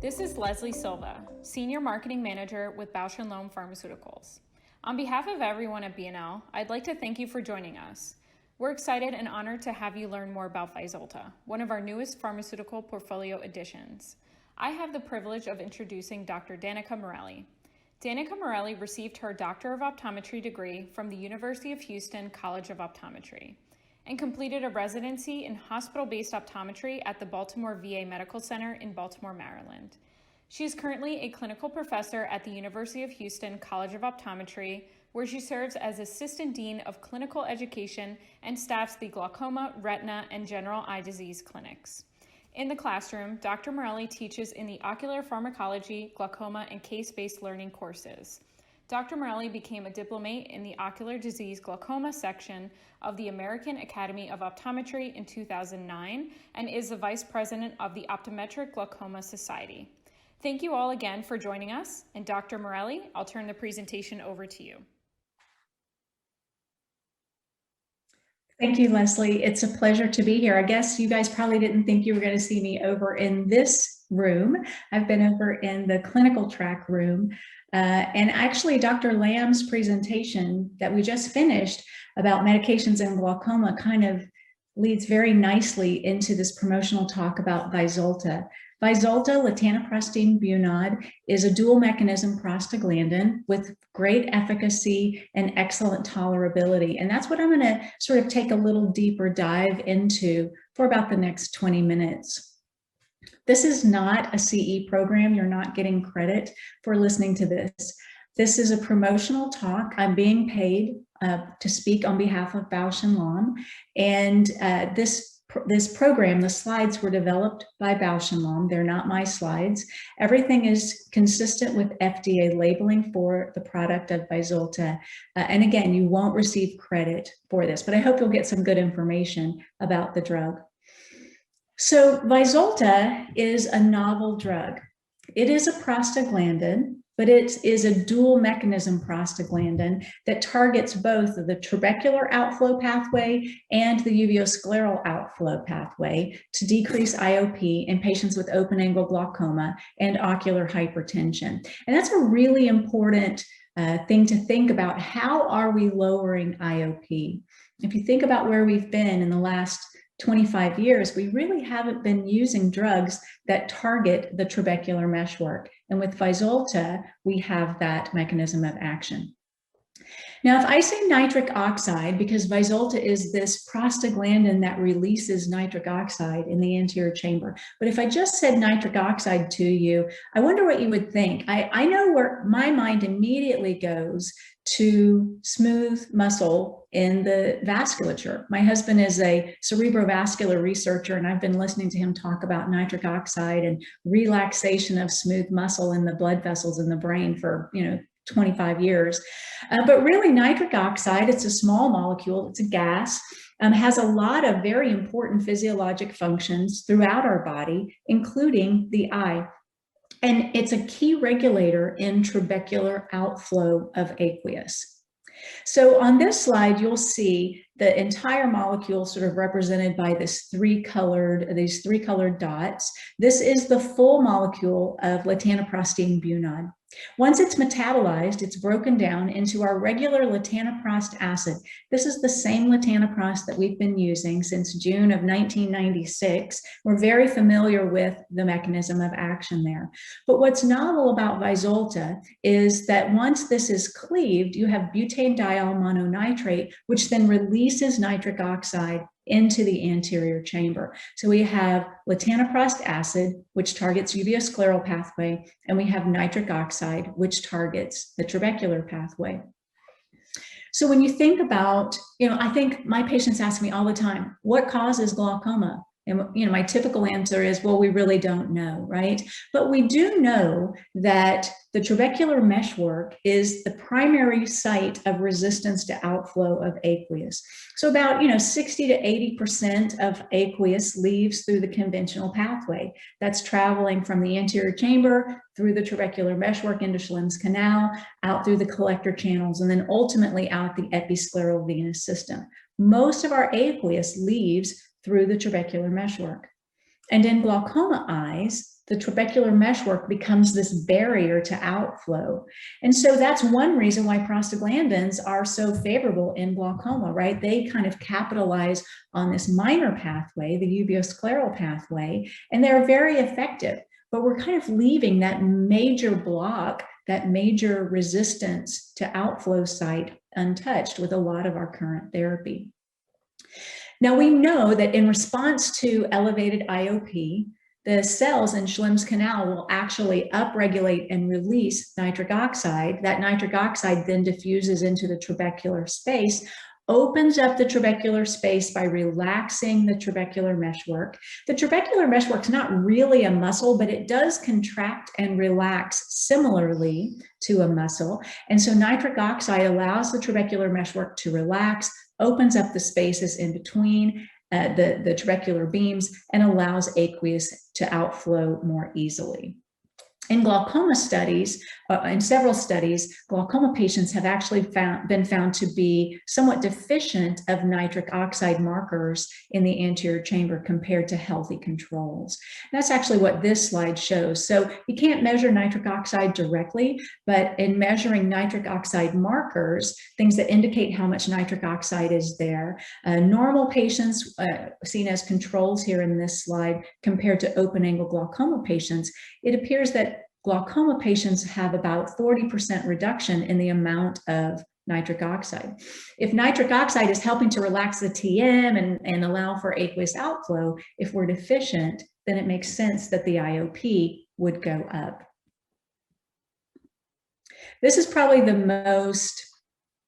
This is Leslie Silva, Senior Marketing Manager with Bausch Lomb Pharmaceuticals. On behalf of everyone at B&L, I'd like to thank you for joining us. We're excited and honored to have you learn more about Vyzulta, one of our newest pharmaceutical portfolio additions. I have the privilege of introducing Dr. Danica Marrelli. Danica Marrelli received her Doctor of Optometry degree from the University of Houston College of Optometry and completed a residency in hospital-based optometry at the Baltimore VA Medical Center in Baltimore, Maryland. She is currently a clinical professor at the University of Houston College of Optometry, where she serves as Assistant Dean of Clinical Education and staffs the glaucoma, retina, and general eye disease clinics. In the classroom, Dr. Marrelli teaches in the ocular pharmacology, glaucoma, and case-based learning courses. Dr. Marrelli became a diplomate in the ocular disease glaucoma section of the American Academy of Optometry in 2009 and is the Vice President of the Optometric Glaucoma Society. Thank you all again for joining us, and Dr. Marrelli, I'll turn the presentation over to you. Thank you, Leslie. It's a pleasure to be here. I guess you guys probably didn't think you were going to see me over in this room. I've been over in the clinical track room. And actually, Dr. Lamb's presentation that we just finished about medications and glaucoma kind of leads very nicely into this promotional talk about Vyzulta. Vyzulta, latanoprostene bunod, is a dual mechanism prostaglandin with great efficacy and excellent tolerability. And that's what I'm going to sort of take a little deeper dive into for about the next 20 minutes. This is not a CE program. You're not getting credit for listening to this. This is a promotional talk. I'm being paid to speak on behalf of Bausch Lomb. And this program, the slides were developed by Bausch Lomb. They're not my slides. Everything is consistent with FDA labeling for the product of Vyzulta. And again, you won't receive credit for this, but I hope you'll get some good information about the drug. So Vyzulta is a novel drug. It is a prostaglandin, but it is a dual mechanism prostaglandin that targets both the trabecular outflow pathway and the uveoscleral outflow pathway to decrease IOP in patients with open-angle glaucoma and ocular hypertension. And that's a really important thing to think about. How are we lowering IOP? If you think about where we've been in the last 25 years, we really haven't been using drugs that target the trabecular meshwork. And with Vyzulta, we have that mechanism of action. Now, if I say nitric oxide, because Vyzulta is this prostaglandin that releases nitric oxide in the anterior chamber, but if I just said nitric oxide to you, I wonder what you would think. I know where my mind immediately goes to smooth muscle in the vasculature. My husband is a cerebrovascular researcher, and I've been listening to him talk about nitric oxide and relaxation of smooth muscle in the blood vessels in the brain for, 25 years. But really, nitric oxide, it's a small molecule, it's a gas, has a lot of very important physiologic functions throughout our body, including the eye. And it's a key regulator in trabecular outflow of aqueous. So on this slide, you'll see the entire molecule sort of represented by these three colored dots. This is the full molecule of latanoprostene bunod. Once it's metabolized, it's broken down into our regular latanoprost acid. This is the same latanoprost that we've been using since June of 1996. We're very familiar with the mechanism of action there. But what's novel about Vyzulta is that once this is cleaved, you have butanediol mononitrate, which then releases nitric oxide into the anterior chamber. So we have latanoprost acid, which targets uveoscleral pathway, and we have nitric oxide, which targets the trabecular pathway. So when you think about, I think my patients ask me all the time, what causes glaucoma? And my typical answer is, well, we really don't know, right? But we do know that the trabecular meshwork is the primary site of resistance to outflow of aqueous. So about 60 to 80% of aqueous leaves through the conventional pathway. That's traveling from the anterior chamber through the trabecular meshwork into Schlemm's canal, out through the collector channels, and then ultimately out the episcleral venous system. Most of our aqueous leaves through the trabecular meshwork. And in glaucoma eyes, the trabecular meshwork becomes this barrier to outflow. And so that's one reason why prostaglandins are so favorable in glaucoma, right? They kind of capitalize on this minor pathway, the uveoscleral pathway, and they're very effective. But we're kind of leaving that major block, that major resistance to outflow site untouched with a lot of our current therapy. Now we know that in response to elevated IOP, the cells in Schlemm's canal will actually upregulate and release nitric oxide. That nitric oxide then diffuses into the trabecular space, opens up the trabecular space by relaxing the trabecular meshwork. The trabecular meshwork is not really a muscle, but it does contract and relax similarly to a muscle. And so nitric oxide allows the trabecular meshwork to relax, opens up the spaces in between the trabecular beams, and allows aqueous to outflow more easily. In glaucoma studies, in several studies, glaucoma patients have actually been found to be somewhat deficient of nitric oxide markers in the anterior chamber compared to healthy controls. That's actually what this slide shows. So you can't measure nitric oxide directly, but in measuring nitric oxide markers, things that indicate how much nitric oxide is there, normal patients seen as controls here in this slide compared to open-angle glaucoma patients, it appears that glaucoma patients have about 40% reduction in the amount of nitric oxide. If nitric oxide is helping to relax the TM and allow for aqueous outflow, if we're deficient, then it makes sense that the IOP would go up. This is probably the most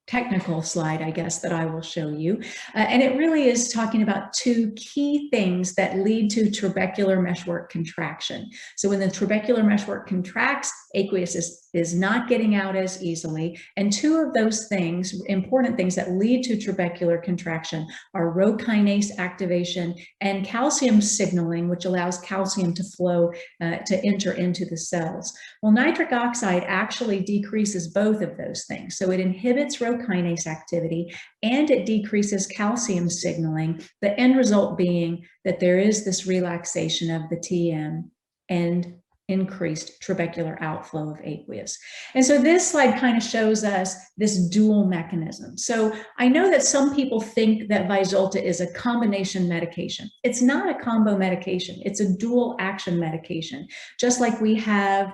technical slide, I guess, that I will show you. And it really is talking about two key things that lead to trabecular meshwork contraction. So when the trabecular meshwork contracts, aqueous is not getting out as easily. And two of those things, important things that lead to trabecular contraction, are Rho kinase activation and calcium signaling, which allows calcium to flow, to enter into the cells. Well, nitric oxide actually decreases both of those things. So it inhibits Rho kinase activity and it decreases calcium signaling, the end result being that there is this relaxation of the TM and increased trabecular outflow of aqueous. And so this slide kind of shows us this dual mechanism. So I know that some people think that Vyzulta is a combination medication. It's not a combo medication. It's a dual action medication. Just like we have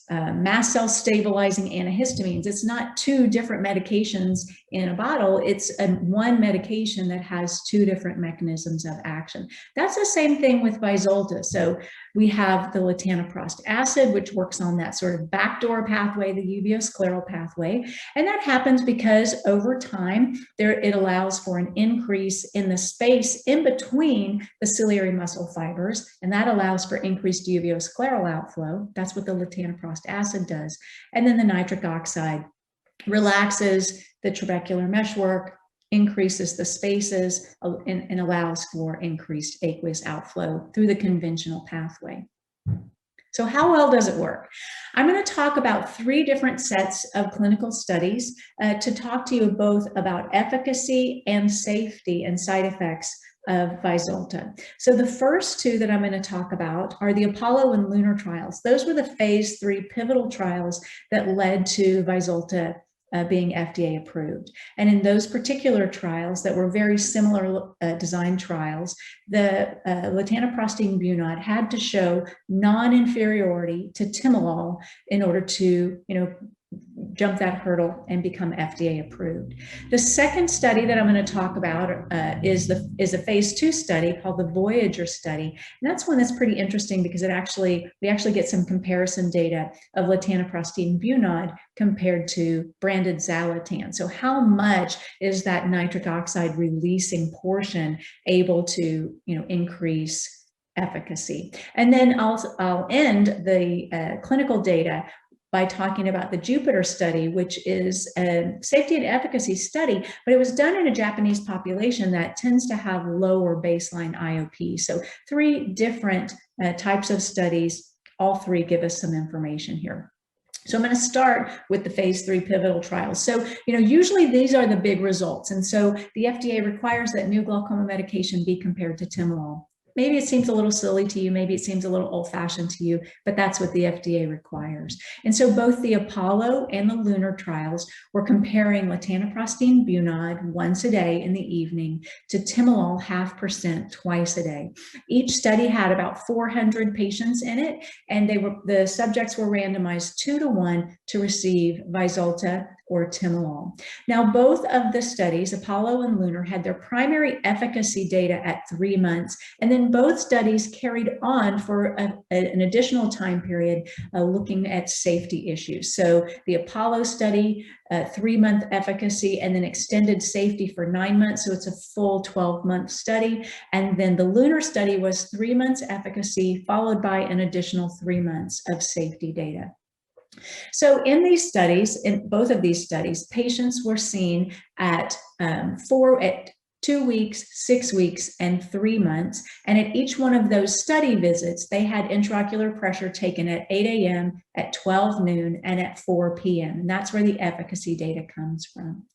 mast cell stabilizing antihistamines. It's not two different medications in a bottle. It's one medication that has two different mechanisms of action. That's the same thing with Vyzulta. So we have the latanoprostene acid, which works on that sort of backdoor pathway, the uveoscleral pathway. And that happens because over time, it allows for an increase in the space in between the ciliary muscle fibers, and that allows for increased uveoscleral outflow. That's what the latanoprostene acid does. And then the nitric oxide relaxes the trabecular meshwork, increases the spaces, and allows for increased aqueous outflow through the conventional pathway. So how well does it work? I'm going to talk about three different sets of clinical studies to talk to you both about efficacy and safety and side effects of Vyzulta. So the first two that I'm going to talk about are the Apollo and Lunar trials. Those were the phase 3 pivotal trials that led to Vyzulta being FDA approved. And in those particular trials that were very similar design trials, the latanoprostene bunod had to show non-inferiority to timolol in order to, jump that hurdle and become FDA approved. The second study that I'm going to talk about is a phase 2 study called the Voyager study. And that's one that's pretty interesting because we actually get some comparison data of latanoprostene bunod compared to branded Zalatan. So how much is that nitric oxide releasing portion able to, increase efficacy? And then I'll end the clinical data by talking about the Jupiter study, which is a safety and efficacy study, but it was done in a Japanese population that tends to have lower baseline IOP. So 3 different types of studies, all 3 give us some information here. So I'm going to start with the phase 3 pivotal trials. So, usually these are the big results. And so the FDA requires that new glaucoma medication be compared to timolol. maybe it seems a little silly to you, maybe it seems a little old-fashioned to you, but that's what the FDA requires. And so both the Apollo and the Lunar trials were comparing latanoprostene bunod once a day in the evening to timolol 0.5% twice a day. Each study had about 400 patients in it, and the subjects were randomized 2-to-1 to receive Vyzulta or timolol. Now, both of the studies, Apollo and Lunar, had their primary efficacy data at 3 months, and then both studies carried on for an additional time period looking at safety issues. So the Apollo study, 3-month efficacy, and then extended safety for 9 months. So it's a full 12-month study. And then the Lunar study was 3 months efficacy, followed by an additional 3 months of safety data. So in these studies, in both of these studies, patients were seen at 2 weeks, 6 weeks, and 3 months. And at each one of those study visits, they had intraocular pressure taken at 8 a.m., at 12 noon, and at 4 p.m. And that's where the efficacy data comes from.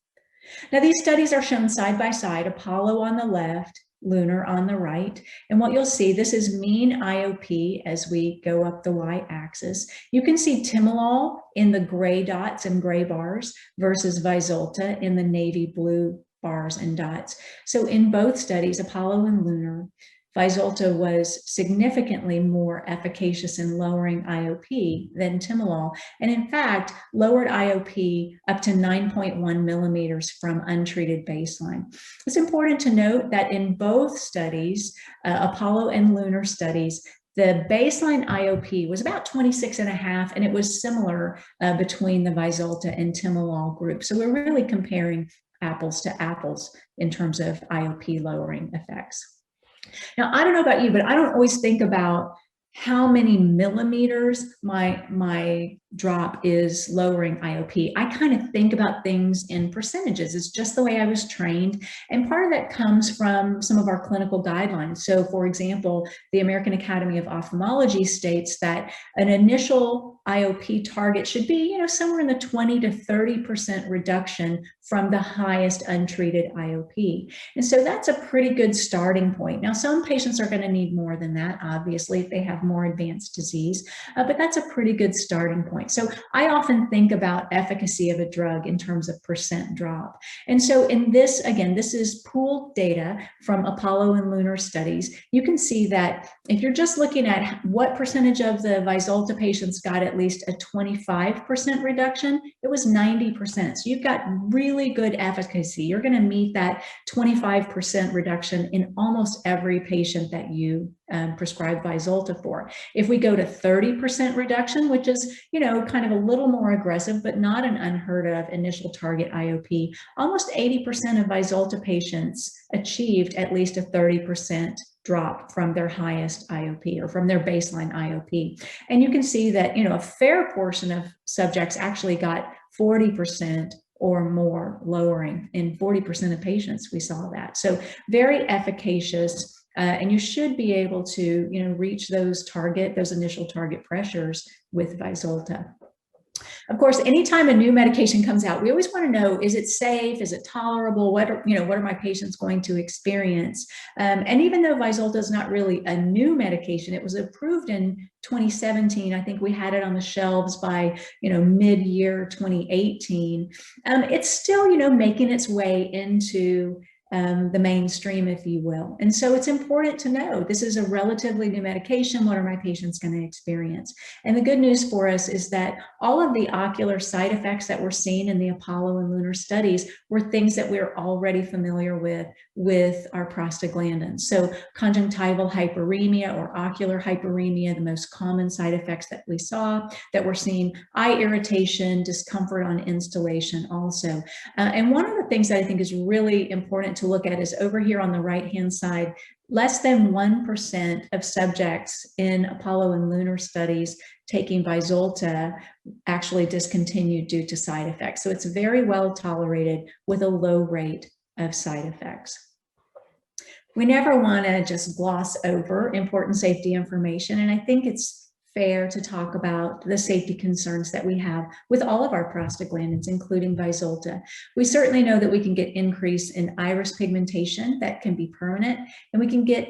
Now, these studies are shown side by side, Apollo on the left, Lunar on the right. And what you'll see, this is mean IOP as we go up the y-axis. You can see timolol in the gray dots and gray bars versus Vyzulta in the navy blue bars and dots. So in both studies, Apollo and Lunar, Vyzulta was significantly more efficacious in lowering IOP than timolol, and in fact, lowered IOP up to 9.1 millimeters from untreated baseline. It's important to note that in both studies, Apollo and Lunar studies, the baseline IOP was about 26.5, and it was similar between the Vyzulta and timolol groups. So we're really comparing apples to apples in terms of IOP lowering effects. Now, I don't know about you, but I don't always think about how many millimeters my drop is lowering IOP. I kind of think about things in percentages. It's just the way I was trained. And part of that comes from some of our clinical guidelines. So for example, the American Academy of Ophthalmology states that an initial IOP target should be, somewhere in the 20 to 30% reduction from the highest untreated IOP. And so that's a pretty good starting point. Now, some patients are going to need more than that, obviously, if they have more advanced disease, but that's a pretty good starting point. So I often think about efficacy of a drug in terms of percent drop. And so in this, again, this is pooled data from Apollo and Lunar studies. You can see that if you're just looking at what percentage of the Vyzulta patients got at least a 25% reduction, it was 90%. So you've got really good efficacy. You're going to meet that 25% reduction in almost every patient that you prescribe Vyzulta for. If we go to 30% reduction, which is, kind of a little more aggressive, but not an unheard of initial target IOP, almost 80% of Vyzulta patients achieved at least a 30% drop from their highest IOP or from their baseline IOP. And you can see that, a fair portion of subjects actually got 40% or more lowering. In 40% of patients, we saw that. So very efficacious. And you should be able to, reach those initial target pressures with Vyzulta. Of course, anytime a new medication comes out, we always want to know, is it safe? Is it tolerable? What are my patients going to experience? And even though Vyzulta is not really a new medication, it was approved in 2017. I think we had it on the shelves by, mid-year 2018. It's still, making its way into the mainstream, if you will. And so it's important to know this is a relatively new medication. What are my patients going to experience? And the good news for us is that all of the ocular side effects that we're seeing in the Apollo and Lunar studies were things that we're already familiar with our prostaglandins. So conjunctival hyperemia or ocular hyperemia, the most common side effects that we saw, that we're seeing eye irritation, discomfort on instillation also. And one of the things that I think is really important to look at is over here on the right-hand side, less than 1% of subjects in Apollo and Lunar studies taking Vyzulta actually discontinued due to side effects. So it's very well tolerated with a low rate of side effects. We never want to just gloss over important safety information, and I think it's fair to talk about the safety concerns that we have with all of our prostaglandins, including Vyzulta. We certainly know that we can get increase in iris pigmentation that can be permanent, and we can get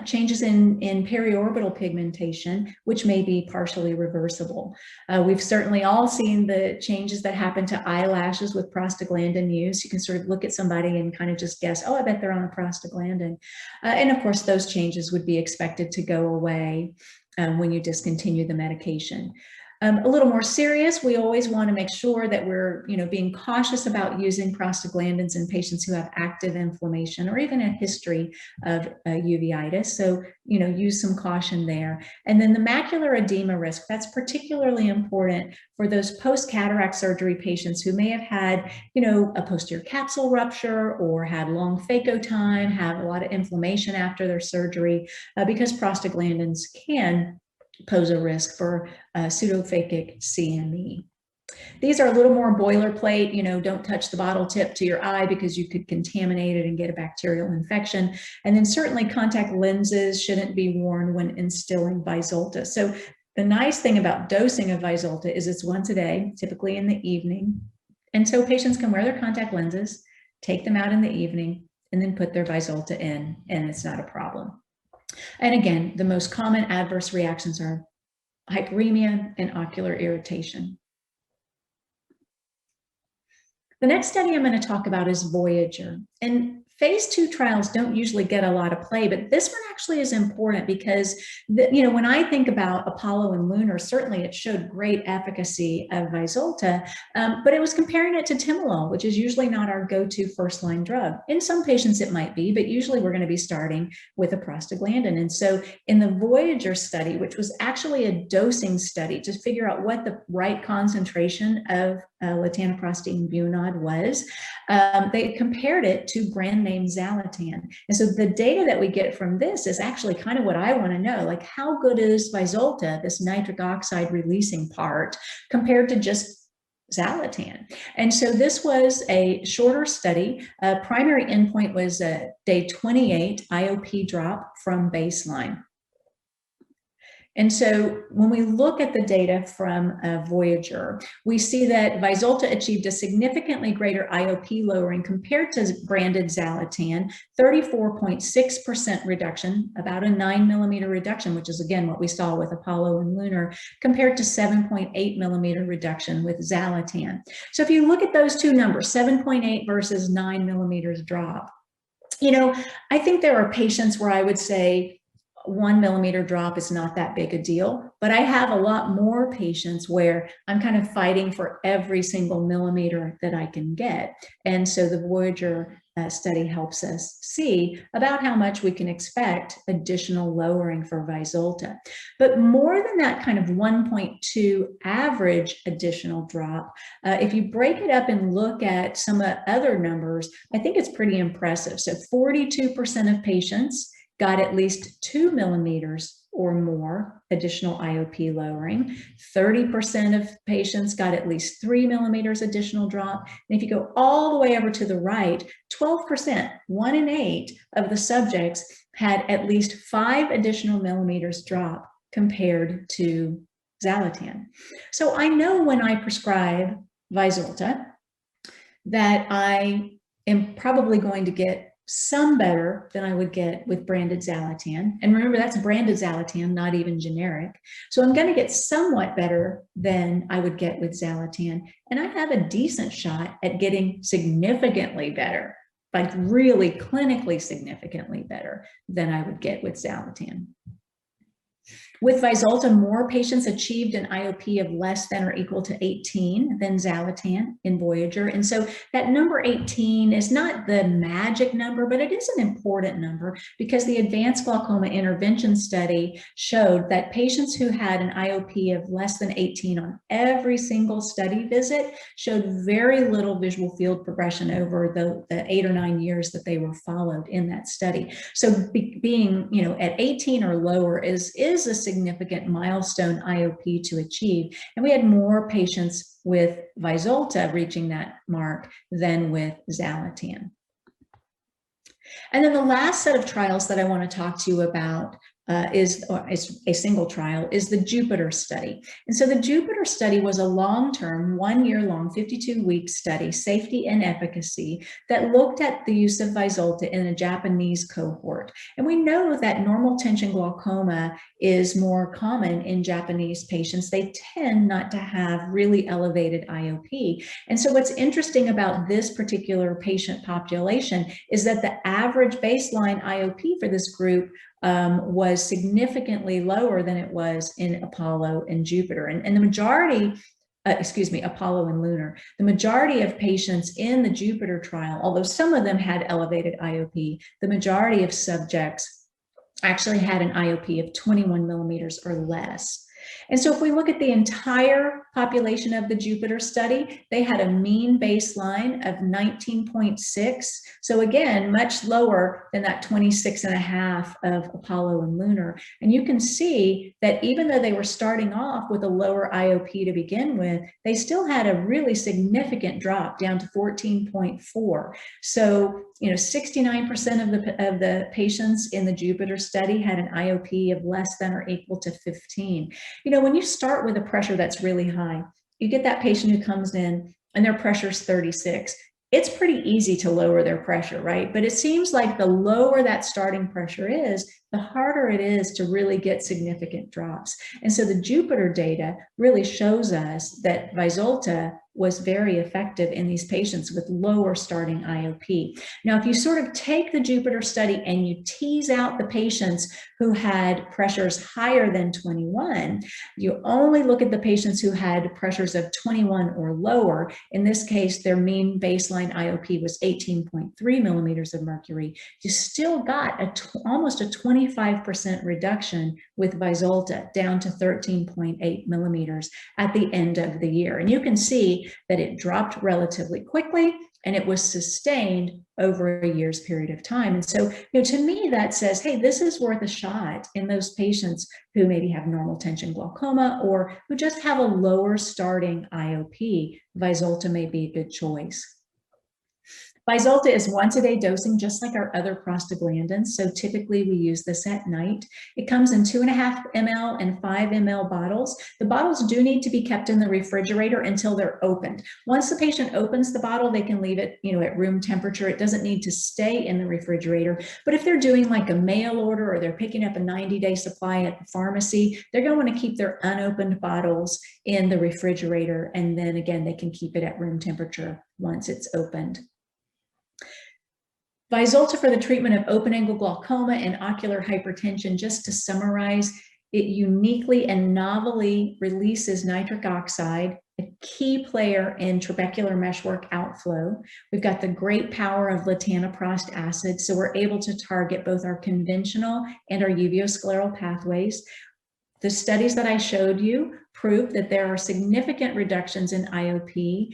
changes in periorbital pigmentation, which may be partially reversible. We've certainly all seen the changes that happen to eyelashes with prostaglandin use. You can sort of look at somebody and kind of just guess, oh, I bet they're on a prostaglandin. And of course, those changes would be expected to go away when you discontinue the medication. A little more serious, we always want to make sure that we're, being cautious about using prostaglandins in patients who have active inflammation or even a history of uveitis. So, use some caution there. And then the macular edema risk, that's particularly important for those post-cataract surgery patients who may have had, a posterior capsule rupture or had long phaco time, have a lot of inflammation after their surgery, because prostaglandins can pose a risk for pseudophakic CME. These are a little more boilerplate, don't touch the bottle tip to your eye because you could contaminate it and get a bacterial infection. And then certainly contact lenses shouldn't be worn when instilling Vyzulta. So the nice thing about dosing of Vyzulta is it's once a day, typically in the evening. And so patients can wear their contact lenses, take them out in the evening, and then put their Vyzulta in, and it's not a problem. And again, the most common adverse reactions are hyperemia and ocular irritation. The next study I'm going to talk about is Voyager. And phase 2 trials don't usually get a lot of play, but this one actually is important because, when I think about Apollo and Lunar, certainly it showed great efficacy of Vyzulta, but it was comparing it to timolol, which is usually not our go-to first-line drug. In some patients it might be, but usually we're going to be starting with a prostaglandin. And so in the Voyager study, which was actually a dosing study to figure out what the right concentration of latanoprostene bunod was, they compared it to brand name Zalatan. And so the data that we get from this is actually kind of what I want to know, like how good is Vyzulta, this nitric oxide releasing part, compared to just Zalatan. And so this was a shorter study. Primary endpoint was a day 28 IOP drop from baseline. And so when we look at the data from Voyager, we see that Vyzulta achieved a significantly greater IOP lowering compared to branded Zalatan, 34.6% reduction, about a 9 millimeter reduction, which is again what we saw with Apollo and Lunar, compared to 7.8 millimeter reduction with Zalatan. So if you look at those two numbers, 7.8 versus 9 millimeters drop, I think there are patients where I would say 1 millimeter drop is not that big a deal, but I have a lot more patients where I'm kind of fighting for every single millimeter that I can get. And so the Voyager study helps us see about how much we can expect additional lowering for Vyzulta. But more than that kind of 1.2 average additional drop, if you break it up and look at some other numbers, I think it's pretty impressive. So 42% of patients got at least 2 millimeters or more additional IOP lowering. 30% of patients got at least 3 millimeters additional drop. And if you go all the way over to the right, 12%, 1 in 8 of the subjects had at least 5 additional millimeters drop compared to Zalatan. So I know when I prescribe Vyzulta that I am probably going to get some better than I would get with branded Zalatan. And remember, that's branded Zalatan, not even generic. So I'm going to get somewhat better than I would get with Zalatan. And I have a decent shot at getting significantly better, like really clinically significantly better than I would get with Zalatan. With Vyzulta, more patients achieved an IOP of less than or equal to 18 than Zalatan in Voyager. And so that number 18 is not the magic number, but it is an important number because the Advanced Glaucoma Intervention Study showed that patients who had an IOP of less than 18 on every single study visit showed very little visual field progression over the 8 or 9 years that they were followed in that study. So being, at 18 or lower is a significant milestone IOP to achieve. And we had more patients with Vyzulta reaching that mark than with Zalatan. And then the last set of trials that I want to talk to you about is a single trial, is the Jupiter study. And so the Jupiter study was a long-term, 1-year-long, 52-week study, safety and efficacy, that looked at the use of Vyzulta in a Japanese cohort. And we know that normal tension glaucoma is more common in Japanese patients. They tend not to have really elevated IOP. And so what's interesting about this particular patient population is that the average baseline IOP for this group was significantly lower than it was in Apollo and Jupiter. And the majority, Apollo and Lunar, the majority of patients in the Jupiter trial, although some of them had elevated IOP, the majority of subjects actually had an IOP of 21 millimeters or less. And so if we look at the entire population of the Jupiter study, they had a mean baseline of 19.6. So again, much lower than that 26.5 of Apollo and Lunar. And you can see that even though they were starting off with a lower IOP to begin with, they still had a really significant drop down to 14.4. So, 69% of the patients in the Jupiter study had an IOP of less than or equal to 15. When you start with a pressure that's really high, you get that patient who comes in and their pressure is 36. It's pretty easy to lower their pressure, right? But it seems like the lower that starting pressure is, the harder it is to really get significant drops. And so the Jupiter data really shows us that Vyzulta was very effective in these patients with lower starting IOP. Now, if you sort of take the Jupiter study and you tease out the patients who had pressures higher than 21, you only look at the patients who had pressures of 21 or lower. In this case, their mean baseline IOP was 18.3 millimeters of mercury. You still got almost a 25% reduction with Vyzulta, down to 13.8 millimeters at the end of the year. And you can see that it dropped relatively quickly and it was sustained over a year's period of time. And so, to me, that says, hey, this is worth a shot in those patients who maybe have normal tension glaucoma or who just have a lower starting IOP. Vyzulta may be a good choice. Vyzulta is once-a-day dosing, just like our other prostaglandins. So typically we use this at night. It comes in 2.5 ml and 5 ml bottles. The bottles do need to be kept in the refrigerator until they're opened. Once the patient opens the bottle, they can leave it, at room temperature. It doesn't need to stay in the refrigerator. But if they're doing like a mail order or they're picking up a 90-day supply at the pharmacy, they're going to want to keep their unopened bottles in the refrigerator. And then again, they can keep it at room temperature once it's opened. Vyzulta for the treatment of open-angle glaucoma and ocular hypertension, just to summarize, it uniquely and novelly releases nitric oxide, a key player in trabecular meshwork outflow. We've got the great power of latanoprostene acid, so we're able to target both our conventional and our uveoscleral pathways. The studies that I showed you prove that there are significant reductions in IOP,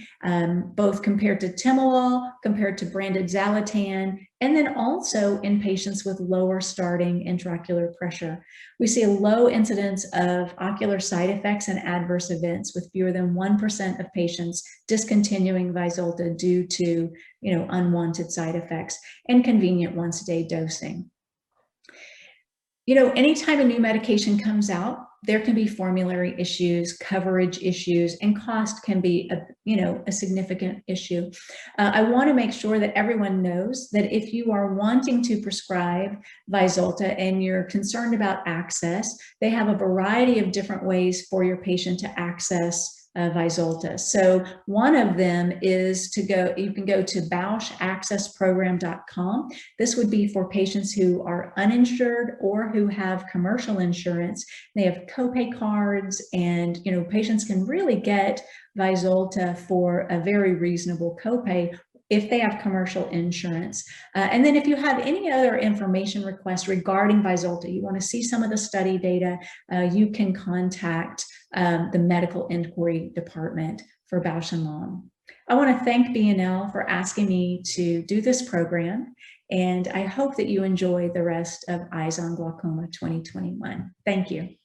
both compared to timolol, compared to branded Xalatan, and then also in patients with lower starting intraocular pressure. We see a low incidence of ocular side effects and adverse events, with fewer than 1% of patients discontinuing Vyzulta due to unwanted side effects, and convenient once-a-day dosing. Anytime a new medication comes out, there can be formulary issues, coverage issues, and cost can be a significant issue. I want to make sure that everyone knows that if you are wanting to prescribe Vyzulta and you're concerned about access, they have a variety of different ways for your patient to access Vyzulta. So one of them is you can go to BauschAccessProgram.com. This would be for patients who are uninsured or who have commercial insurance. They have copay cards, and patients can really get Vyzulta for a very reasonable copay if they have commercial insurance. And then if you have any other information requests regarding Vyzulta, you want to see some of the study data, you can contact the medical inquiry department for Bausch Lomb. I want to thank BNL for asking me to do this program, and I hope that you enjoy the rest of Eyes on Glaucoma 2021. Thank you.